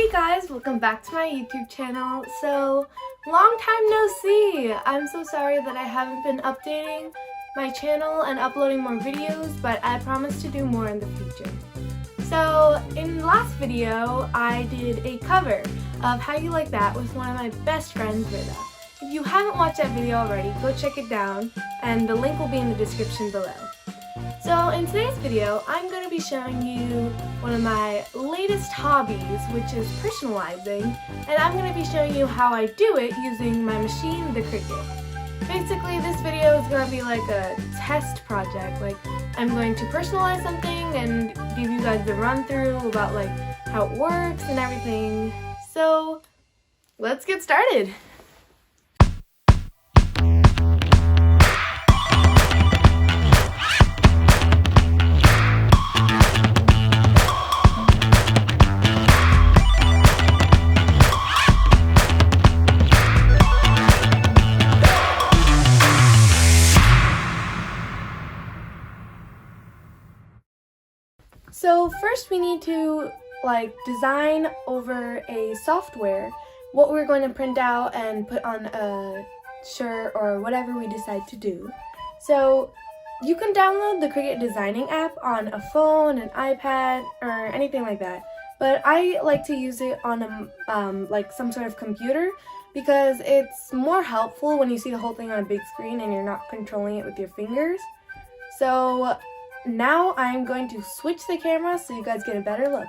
Hey guys, welcome back to my YouTube channel. So, long time no see. I'm so sorry that I haven't been updating my channel and uploading more videos, but I promise to do more in the future. So, in the last video, I did a cover of How You Like That with one of my best friends, Rita. If you haven't watched that video already, go check it down, and the link will be in the description below. So in today's video, I'm going to be showing you one of my latest hobbies, which is personalizing, and I'm going to be showing you how I do it using my machine, the Cricut. Basically, this video is going to be like a test project. Like, I'm going to personalize something and give you guys the run through about like how it works and everything. So let's get started. So first we need to design over a software what we're going to print out and put on a shirt or whatever we decide to do. So you can download the Cricut designing app on a phone, an iPad, or anything like that. But I like to use it on a some sort of computer because it's more helpful when you see the whole thing on a big screen and you're not controlling it with your fingers. So now I'm going to switch the camera so you guys get a better look.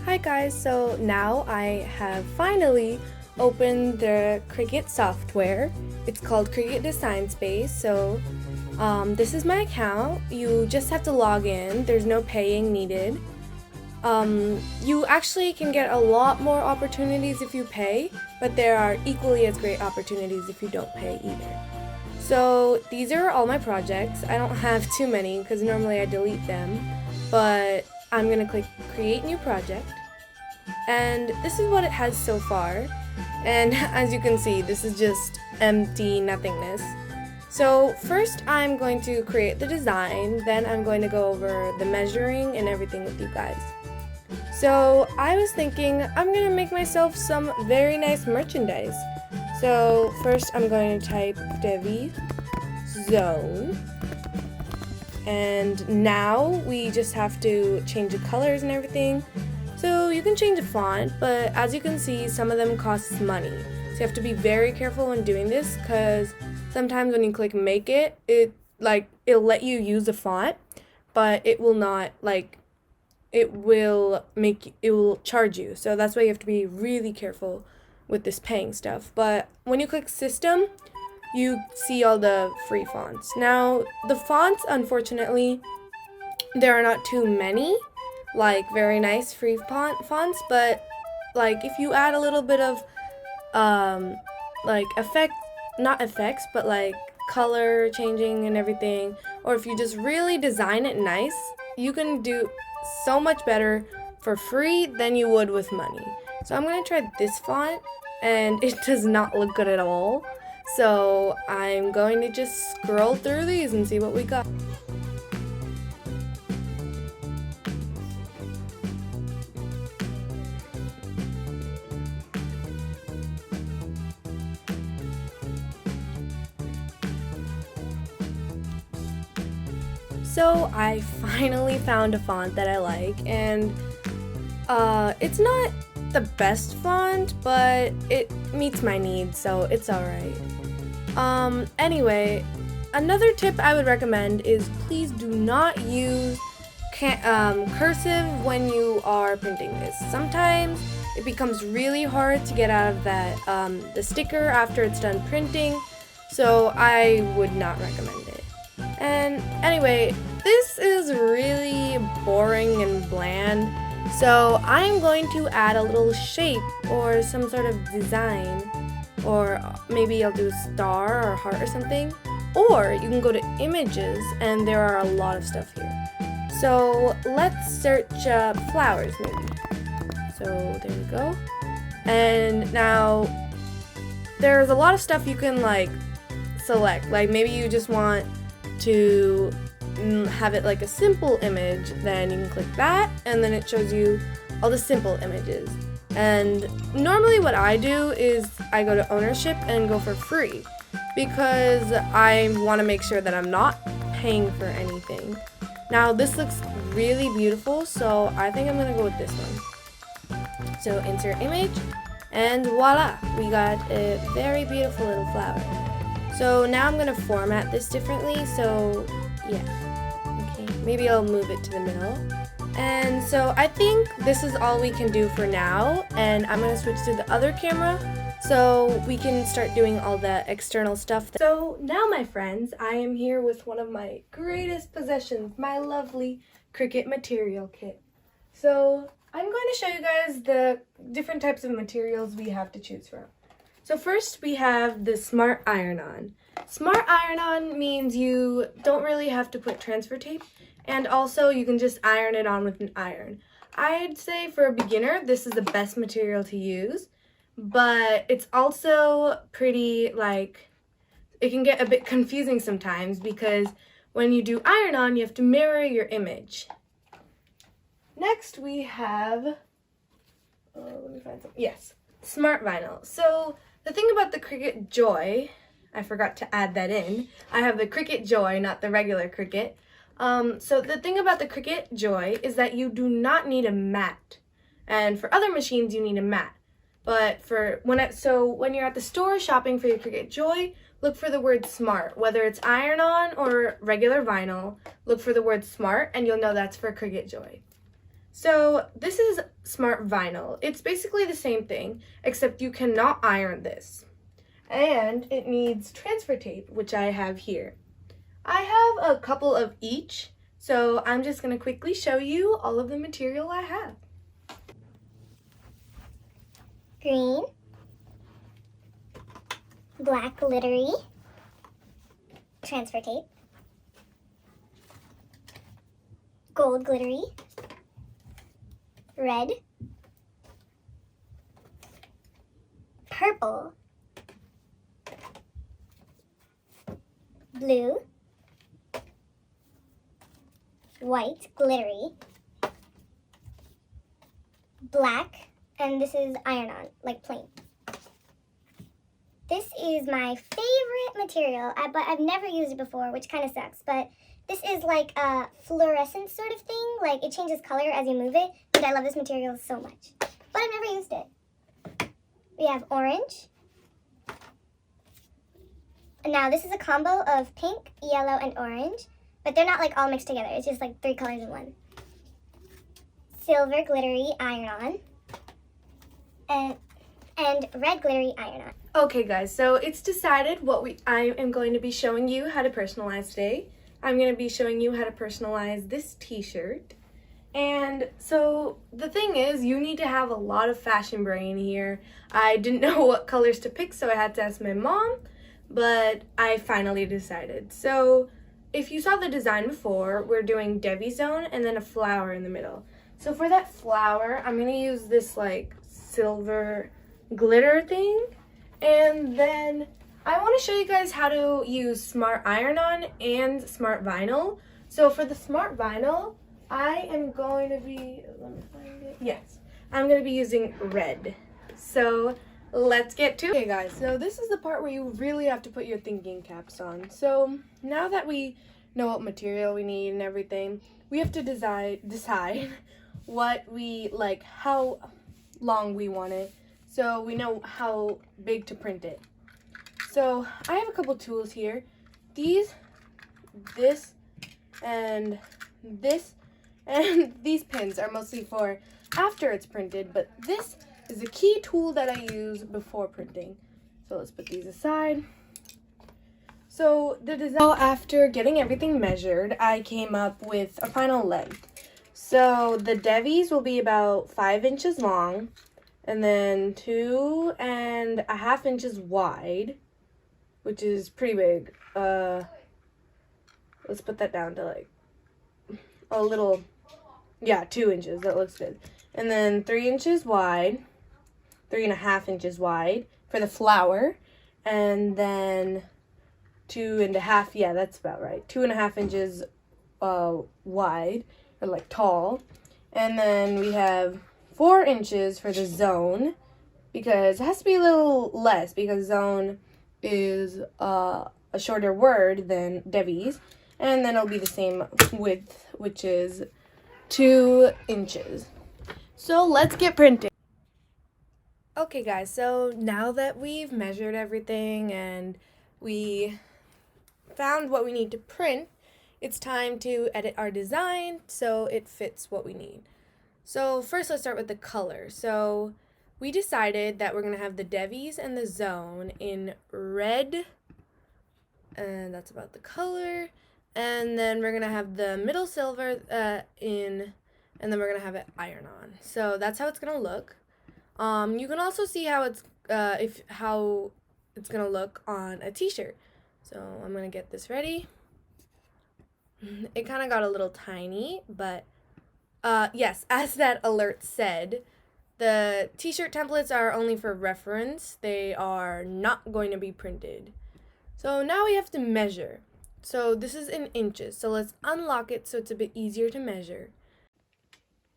Hi guys, so now I have finally opened the Cricut software. It's called Cricut Design Space. So this is my account. You just have to log in. There's no paying needed. You actually can get a lot more opportunities if you pay, but there are equally as great opportunities if you don't pay either. So these are all my projects. I don't have too many because normally I delete them, but I'm going to click Create New Project, and this is what it has so far. And as you can see, this is just empty nothingness. So first I'm going to create the design, then I'm going to go over the measuring and everything with you guys. So I was thinking I'm going to make myself some very nice merchandise. So first I'm going to type Devi zone, and now we just have to change the colors and everything. So you can change the font, but as you can see, some of them cost money. So you have to be very careful when doing this because sometimes when you click make it, it'll let you use the font, but it will not it will charge you. So that's why you have to be really careful with this paying stuff. But when you click system, you see all the free fonts. Now the fonts, unfortunately, there are not too many very nice free fonts, but if you add a little bit of not effects, but color changing and everything, or if you just really design it nice, you can do so much better for free than you would with money. So I'm going to try this font, and it does not look good at all. So I'm going to just scroll through these and see what we got. So I finally found a font that I like, and it's not the best font, but it meets my needs, so it's alright. Anyway, another tip I would recommend is please do not use cursive when you are printing this. Sometimes it becomes really hard to get out of that the sticker after it's done printing, so I would not recommend it. And anyway, this is really boring and bland, so I'm going to add a little shape or some sort of design, or maybe I'll do a star or heart or something. Or you can go to images, and there are a lot of stuff here. So let's search flowers maybe. So there we go. And now there's a lot of stuff you can select. Maybe you just want to have it like a simple image, then you can click that, and then it shows you all the simple images. And normally what I do is I go to ownership and go for free because I want to make sure that I'm not paying for anything. Now this looks really beautiful, so I think I'm gonna go with this one. So insert image, and voila, we got a very beautiful little flower. So now I'm gonna format this differently, so yeah, okay, maybe I'll move it to the middle. And so I think this is all we can do for now, and I'm gonna switch to the other camera so we can start doing all the external stuff. So now, my friends, I am here with one of my greatest possessions, my lovely Cricut material kit. So I'm going to show you guys the different types of materials we have to choose from. So first we have the Smart Iron-On. Smart Iron-On means you don't really have to put transfer tape, and also you can just iron it on with an iron. I'd say for a beginner, this is the best material to use, but it's also pretty, like, it can get a bit confusing sometimes because when you do iron-on, you have to mirror your image. Next we have, let me find some, yes, Smart Vinyl. So the thing about the Cricut Joy, I forgot to add that in. I have the Cricut Joy, not the regular Cricut. So the thing about the Cricut Joy is that you do not need a mat. And for other machines, you need a mat. But when you're at the store shopping for your Cricut Joy, look for the word smart. Whether it's iron-on or regular vinyl, look for the word smart, and you'll know that's for Cricut Joy. So this is Smart Vinyl. It's basically the same thing, except you cannot iron this. And it needs transfer tape, which I have here. I have a couple of each, so I'm just going to quickly show you all of the material I have. Green, black glittery, transfer tape, gold glittery, red, purple, blue, white glittery, black, and this is iron-on, like plain. This is my favorite material, but I've never used it before, which kind of sucks. But this is like a fluorescent sort of thing. Like, it changes color as you move it, and I love this material so much. But I've never used it. We have orange. And now, this is a combo of pink, yellow, and orange. But they're not, like, all mixed together. It's just, like, 3 colors in one. Silver glittery iron-on. And red glittery iron-on. Okay guys, so it's decided I am going to be showing you how to personalize today. I'm going to be showing you how to personalize this t-shirt. And so the thing is, you need to have a lot of fashion brain here. I didn't know what colors to pick, so I had to ask my mom, but I finally decided. So if you saw the design before, we're doing Devi zone and then a flower in the middle. So for that flower, I'm going to use this like silver glitter thing, and then I want to show you guys how to use Smart Iron-On and Smart Vinyl. So for the Smart Vinyl, I am going to be, let me find it, yes, I'm going to be using red. So let's get to it. Okay guys, so this is the part where you really have to put your thinking caps on. So now that we know what material we need and everything, we have to decide what we like, how long we want it, so we know how big to print it. So I have a couple tools here. This, and this, and these pins are mostly for after it's printed, but this is a key tool that I use before printing. So let's put these aside. So after getting everything measured, I came up with a final length. So the Devis will be about 5 inches long, and then 2.5 inches wide, which is pretty big. Let's put that down to like a little, yeah, 2 inches. That looks good. And then 3 inches wide, 3.5 inches wide for the flower, and then 2.5, yeah, that's about right. 2.5 inches wide, or like tall. And then we have 4 inches for the zone, because it has to be a little less, because zone is a shorter word than Devi's. And then it'll be the same width, which is 2 inches. So let's get printing. Okay guys, so now that we've measured everything and we found what we need to print, it's time to edit our design so it fits what we need. So first let's start with the color. So we decided that we're going to have the Devi's and the zone in red, and that's about the color. And then we're going to have the middle silver and then we're going to have it iron on. So that's how it's going to look. You can also see how it's gonna look on a t-shirt. So I'm gonna get this ready. It kind of got a little tiny, but yes, as that alert said, the t-shirt templates are only for reference. They are not going to be printed. So now we have to measure. So this is in inches. So let's unlock it so it's a bit easier to measure.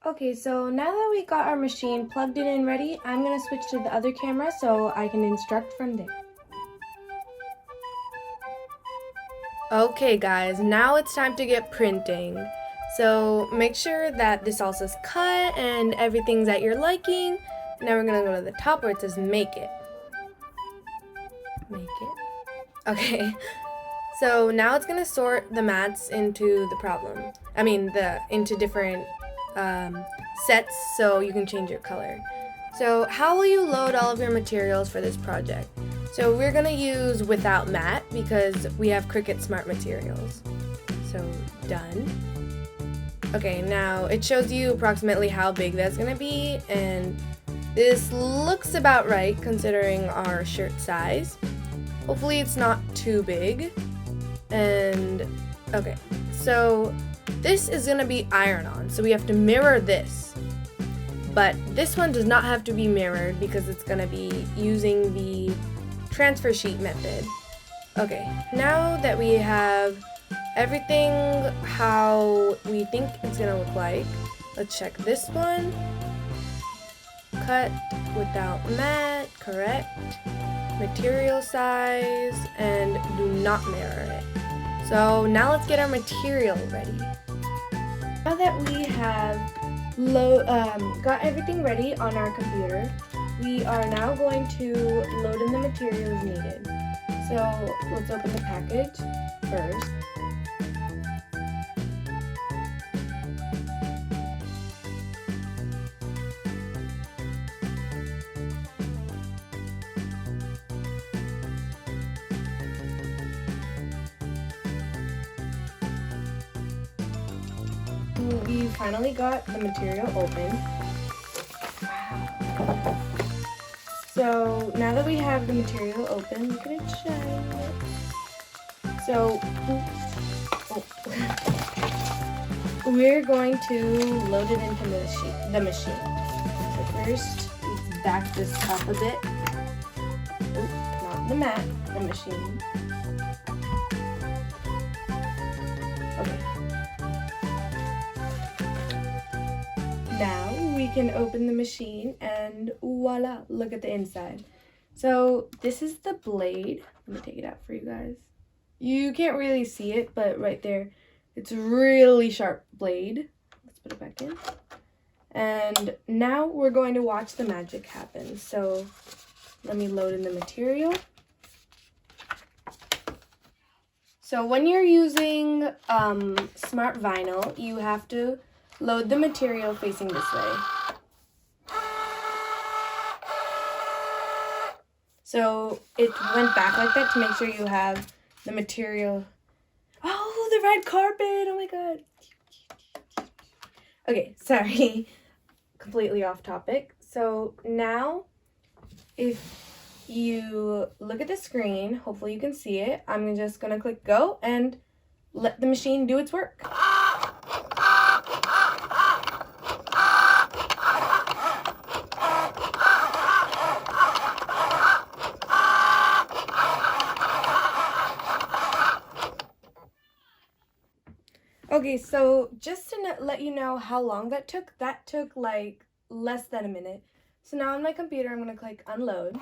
Okay, so now that we got our machine plugged in and ready, I'm going to switch to the other camera so I can instruct from there. Okay guys, now it's time to get printing. So make sure that this all says cut and everything's at your liking. Now we're going to go to the top where it says make it. Make it. Okay, so now it's going to sort the mats into into different sets so you can change your color. So how will you load all of your materials for this project? So we're gonna use without mat because we have Cricut Smart Materials. So done. Okay, now it shows you approximately how big that's gonna be, and this looks about right considering our shirt size. Hopefully it's not too big. And okay, so this is going to be iron-on, so we have to mirror this. But this one does not have to be mirrored because it's going to be using the transfer sheet method. Okay, now that we have everything how we think it's going to look like, let's check this one. Cut without mat, correct. Material size, and do not mirror it. So now let's get our material ready. Now that we have got everything ready on our computer, we are now going to load in the materials needed. So let's open the package first. We finally got the material open. Wow. So now that we have the material open, look at it shine. So we're going to load it into the machine. So first, let's back this up a bit. Not the mat, the machine. Okay. Now we can open the machine and voila, look at the inside. So this is the blade. Let me take it out for you guys. You can't really see it, but right there, it's a really sharp blade. Let's put it back in. And now we're going to watch the magic happen. So let me load in the material. So when you're using smart vinyl, you have to load the material facing this way. So it went back like that to make sure you have the material. Oh, the red carpet! Oh my god. Okay, sorry. Completely off topic. So now, if you look at the screen, hopefully you can see it. I'm just gonna click go and let the machine do its work. Okay, Okay, so just to let you know how long that took like less than a minute. So now on my computer, I'm gonna click unload.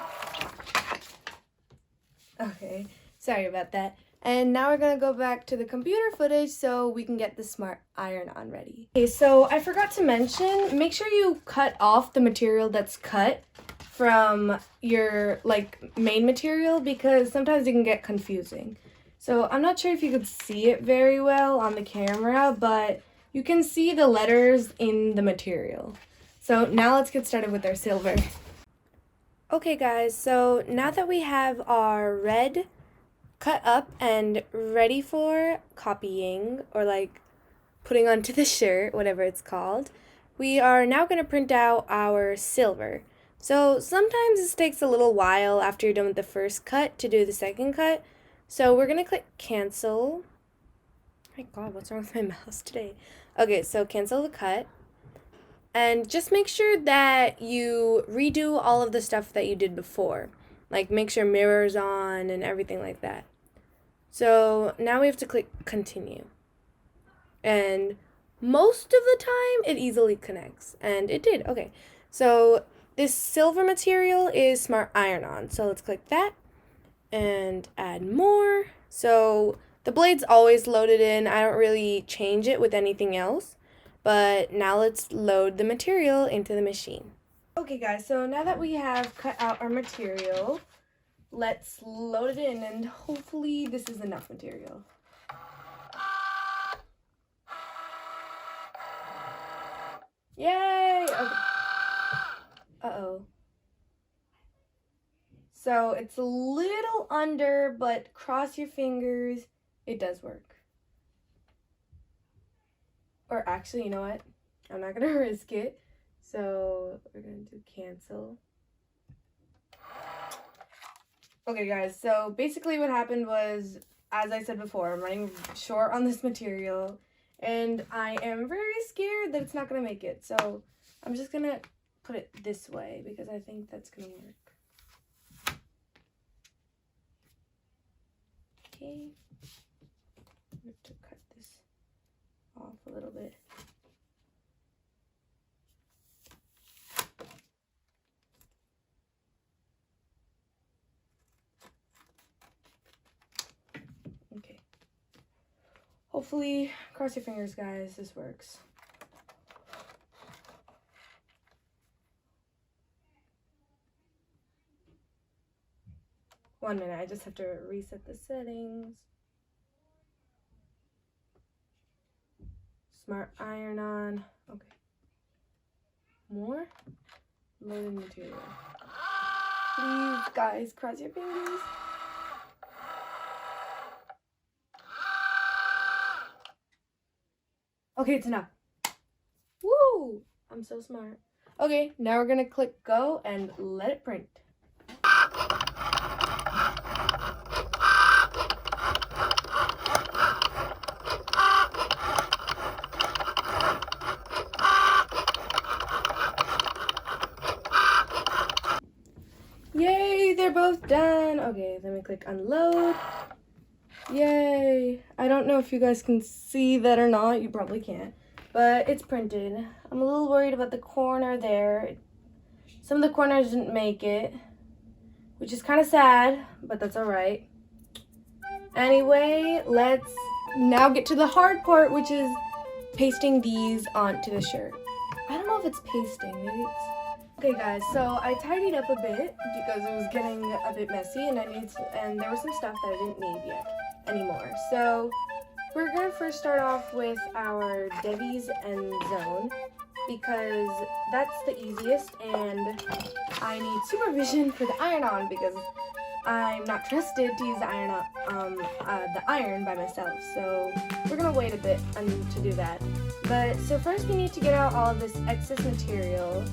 Okay, sorry about that. And now we're gonna go back to the computer footage so we can get the smart iron on ready. Okay, so I forgot to mention, make sure you cut off the material that's cut from your like main material because sometimes it can get confusing. So I'm not sure if you could see it very well on the camera, but you can see the letters in the material. So now let's get started with our silver. Okay guys, so now that we have our red cut up and ready for copying or like putting onto the shirt, whatever it's called, we are now going to print out our silver. So sometimes this takes a little while after you're done with the first cut to do the second cut. So we're going to click cancel. Oh my god, what's wrong with my mouse today? Okay, so cancel the cut. And just make sure that you redo all of the stuff that you did before. Like make sure mirror's on and everything like that. So now we have to click continue. And most of the time it easily connects. And it did. Okay. So this silver material is smart iron on. So let's click that and add more. So the blade's always loaded in. I don't really change it with anything else. But now let's load the material into the machine. Okay guys, so now that we have cut out our material, let's load it in and hopefully this is enough material. Yay! Okay. Uh-oh. So it's a little under, but cross your fingers, it does work. Or actually, you know what? I'm not gonna risk it. So we're gonna do cancel. Okay guys, so basically what happened was, as I said before, I'm running short on this material and I am very scared that it's not gonna make it. So I'm just gonna put it this way because I think that's gonna work. Okay. I have to cut this off a little bit. Okay. Hopefully, cross your fingers guys, this works. One minute, I just have to reset the settings. Smart iron on. Okay. More? Loaded material. Please, guys, cross your fingers. Okay, it's enough. Woo! I'm so smart. Okay, now we're gonna click go and let it print. Yay, they're both done. Okay, let me click unload. Yay. I don't know if you guys can see that or not. You probably can't. But it's printed. I'm a little worried about the corner there. Some of the corners didn't make it, which is kind of sad, but that's alright. Anyway, let's now get to the hard part, which is pasting these onto the shirt. I don't know if it's pasting. Maybe it's... Okay guys, so I tidied up a bit because it was getting a bit messy and and there was some stuff that I didn't need yet anymore. So we're gonna first start off with our Devi's end zone because that's the easiest and I need supervision for the iron-on because I'm not trusted to use the iron by myself. So we're gonna wait a bit to do that. But so first we need to get out all of this excess material,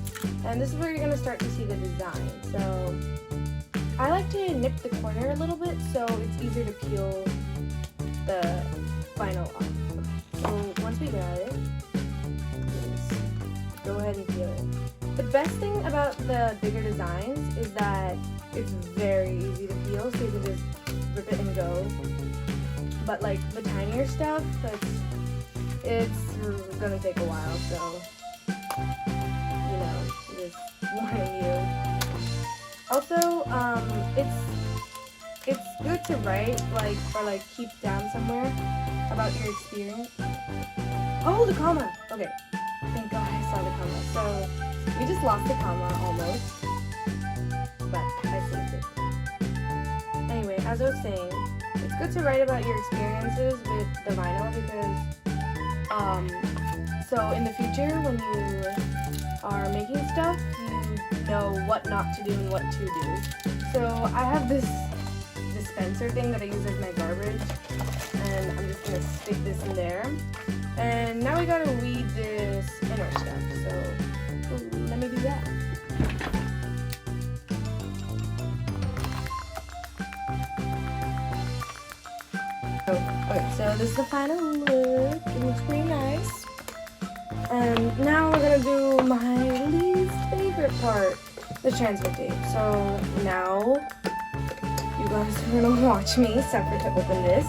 and this is where you're gonna start to see the design. So I like to nip the corner a little bit so it's easier to peel the vinyl off. So once we got it, just go ahead and peel it. The best thing about the bigger designs is that it's very easy to peel, so you can just rip it and go. But like the tinier stuff, that's it's gonna take a while, so you know, just warning you. Also, it's good to write like or like keep down somewhere about your experience. Oh, the comma. Okay, thank God I saw the comma. So we just lost the comma almost, but I saved it. Anyway, as I was saying, it's good to write about your experiences with the vinyl because so in the future when you are making stuff, you know what not to do and what to do. So I have this dispenser thing that I use as my garbage, and I'm just gonna stick this in there. And now we gotta weed this inner stuff, so let me do that. Okay, so this is the final look. It looks pretty nice. And now we're gonna do my least favorite part, the transfer tape. So now you guys are gonna watch me suffer to open this.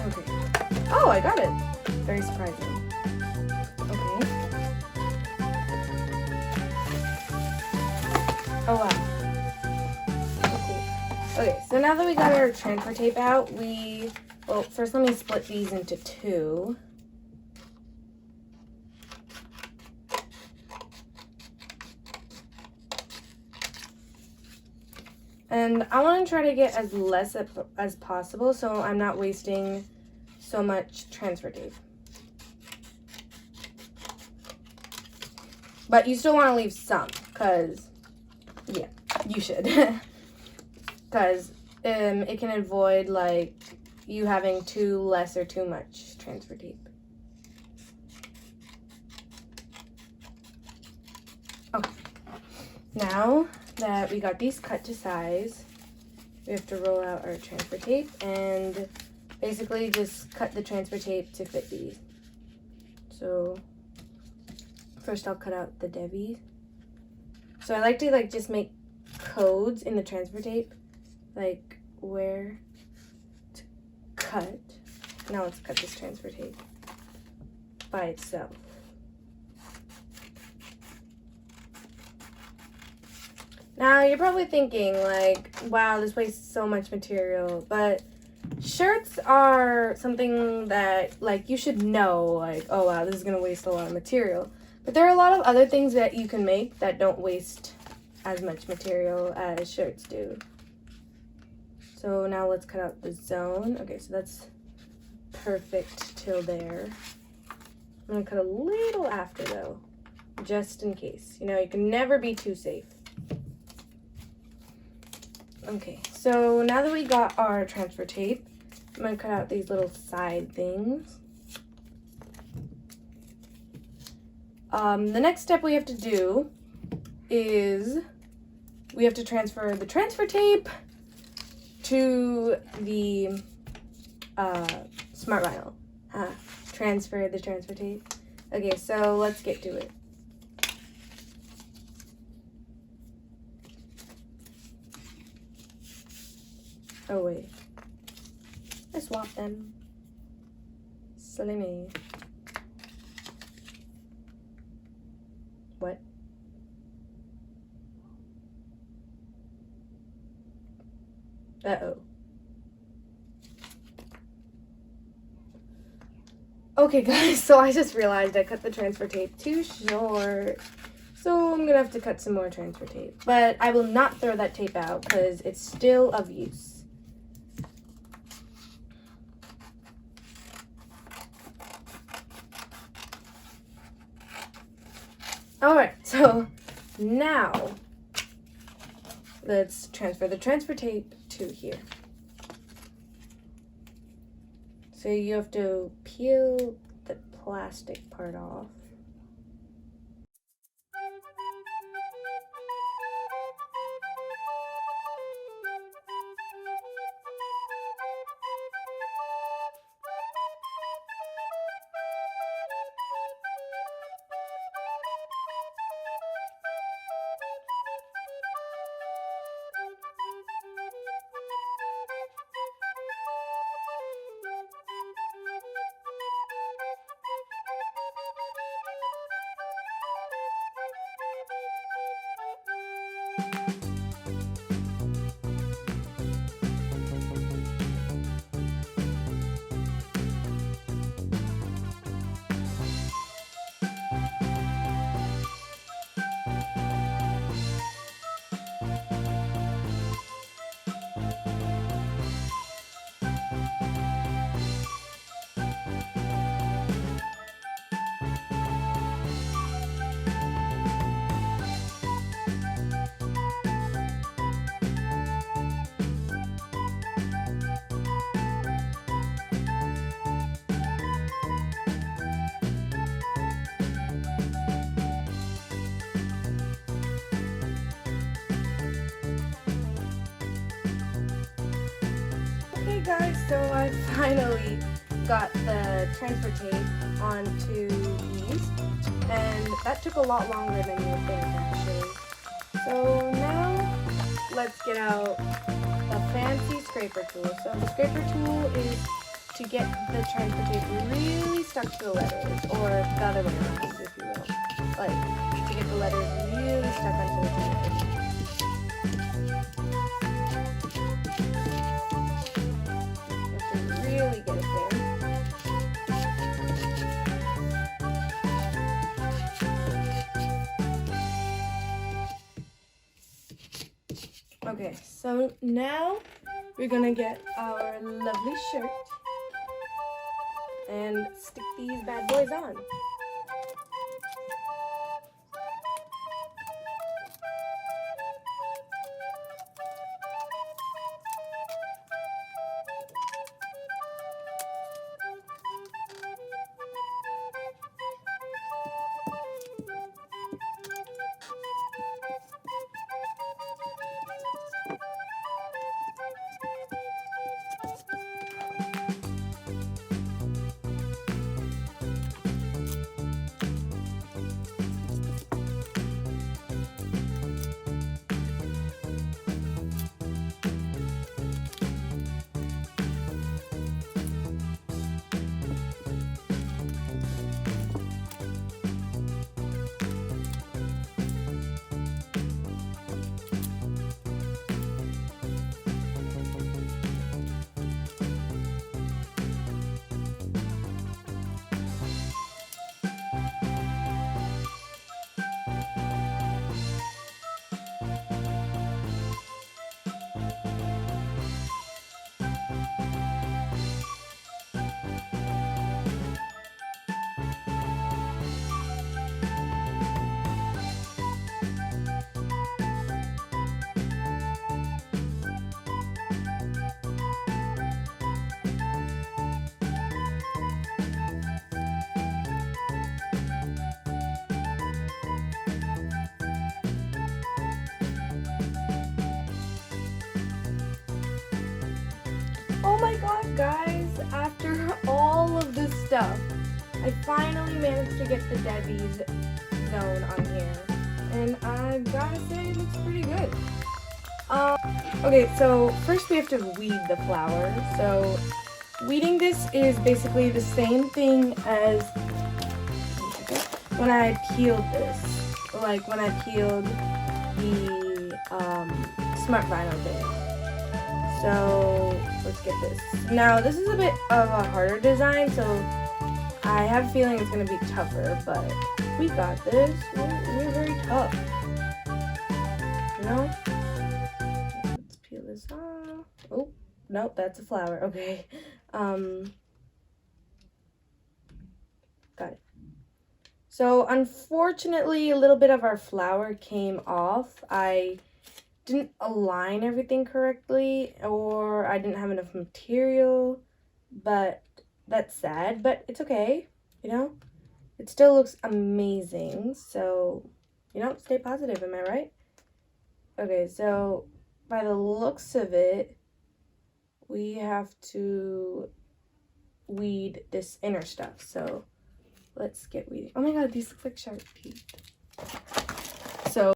Okay. Oh, I got it. Very surprising. Okay. Oh wow. Okay, so now that we got our transfer tape out, well, first let me split these into two. And I want to try to get as less as possible so I'm not wasting so much transfer tape. But you still want to leave some, because, yeah, you should. Because it can avoid, like, you having too less or too much transfer tape. Okay. Now that we got these cut to size, we have to roll out our transfer tape and basically just cut the transfer tape to fit these. So first I'll cut out the Devi. So I like to like just make codes in the transfer tape, like where to cut. Now let's cut this transfer tape by itself. Now you're probably thinking like, wow, this wastes so much material, but shirts are something that like you should know, like, oh wow, this is gonna waste a lot of material. But there are a lot of other things that you can make that don't waste as much material as shirts do. So now let's cut out the zone. Okay, so that's perfect till there. I'm gonna cut a little after though, just in case. You know, you can never be too safe. Okay, so now that we got our transfer tape, I'm gonna cut out these little side things. The next step we have to do is we have to transfer the transfer tape to the smart vinyl. Transfer the transfer tape. Okay, so let's get to it. Oh wait, I swapped them. Silly me. What? Uh-oh. Okay guys, so I just realized I cut the transfer tape too short. So I'm gonna have to cut some more transfer tape. But I will not throw that tape out because it's still of use. Alright, so now let's transfer the transfer tape to here. So you have to peel the plastic part off. Okay guys, so I finally got the transfer tape onto these, and that took a lot longer than you would think actually. So now let's get out a fancy scraper tool. So the scraper tool is to get the transfer tape really stuck to the letters, or the other way around if you will. Like, to get the letters really stuck onto the paper. Really get it there. Okay, so now we're gonna get our lovely shirt and stick these bad boys on. Oh my god, guys, after all of this stuff, I finally managed to get the Devi's zone on here, and I gotta say it looks pretty good. Okay, so first we have to weed the flower. So weeding this is basically the same thing as when I peeled this, like when I peeled the smart vinyl thing. So let's get this. Now this is a bit of a harder design, so I have a feeling it's going to be tougher, but we got this. We're very tough. You know? Let's peel this off. Oh, nope, that's a flower. Okay. Got it. So unfortunately, a little bit of our flower came off. I didn't align everything correctly, or I didn't have enough material, but that's sad, but it's okay, you know? It still looks amazing, so, you know, stay positive, am I right? Okay, so by the looks of it, we have to weed this inner stuff, so let's get weeding. Oh my god, these look like sharp teeth. So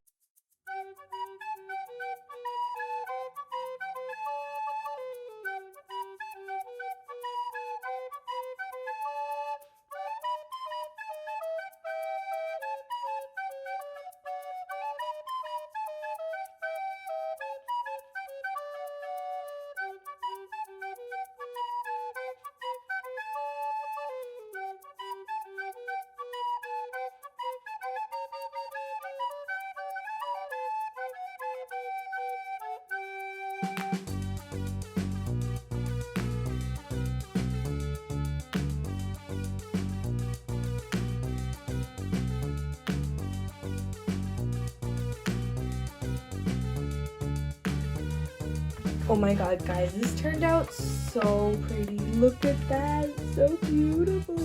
Oh my god, guys, this turned out so pretty. Look at that, so beautiful.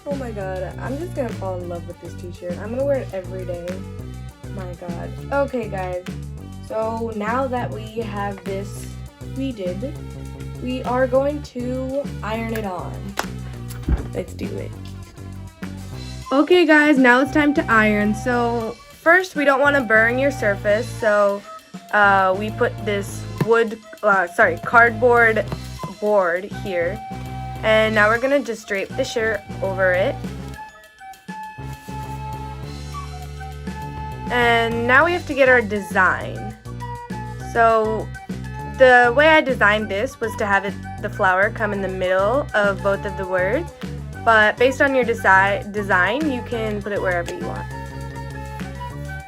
Oh my god, I'm just gonna fall in love with this t-shirt. I'm gonna wear it every day. My god. Okay, guys, so now that we have this redid, we are going to iron it on. Let's do it. Okay, guys, now it's time to iron. So first, we don't want to burn your surface, so we put this cardboard board here, and now we're gonna just drape the shirt over it. And now we have to get our design. So the way I designed this was to have the flower come in the middle of both of the words, but based on your design, you can put it wherever you want.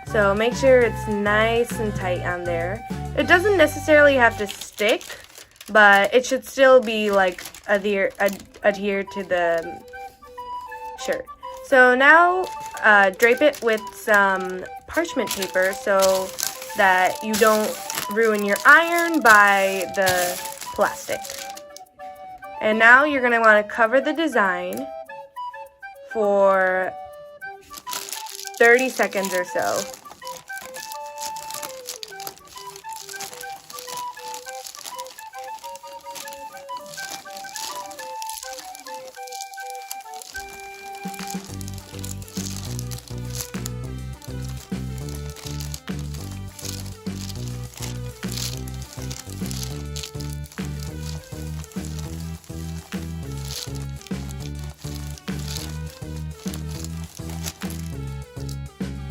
So make sure it's nice and tight on there. It doesn't necessarily have to stick, but it should still be like adhere to the shirt. So now drape it with some parchment paper so that you don't ruin your iron by the plastic. And now you're going to want to cover the design for 30 seconds or so.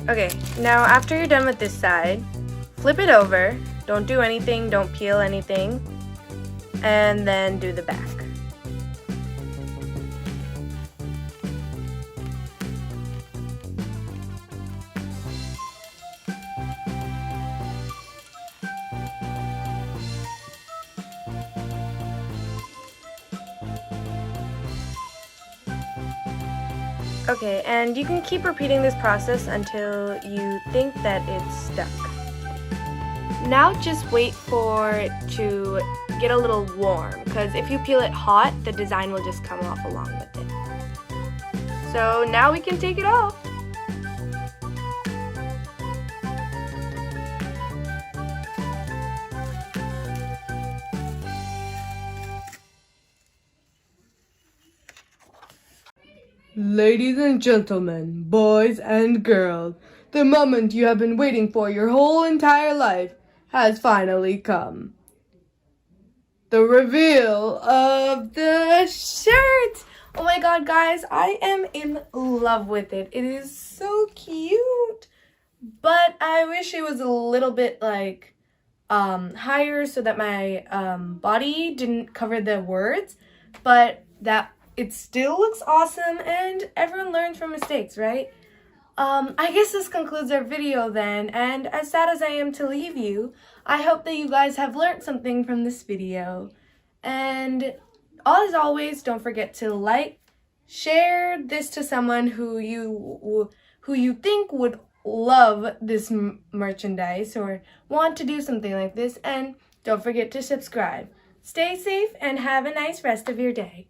Okay, now after you're done with this side, flip it over. Don't do anything, don't peel anything, and then do the back. Okay, and you can keep repeating this process until you think that it's stuck. Now just wait for it to get a little warm, because if you peel it hot, the design will just come off along with it. So now we can take it off. Ladies and gentlemen, boys and girls, the moment you have been waiting for your whole entire life has finally come. The reveal of the Shirt! Oh my god, guys, I am in love with it. It is so cute. But I wish it was a little bit like higher so that my body didn't cover the words, but that it still looks awesome and everyone learns from mistakes, right? I guess this concludes our video then, and as sad as I am to leave you, I hope that you guys have learned something from this video. And as always, don't forget to like, share this to someone who you think would love this merchandise or want to do something like this, and don't forget to subscribe. Stay safe and have a nice rest of your day.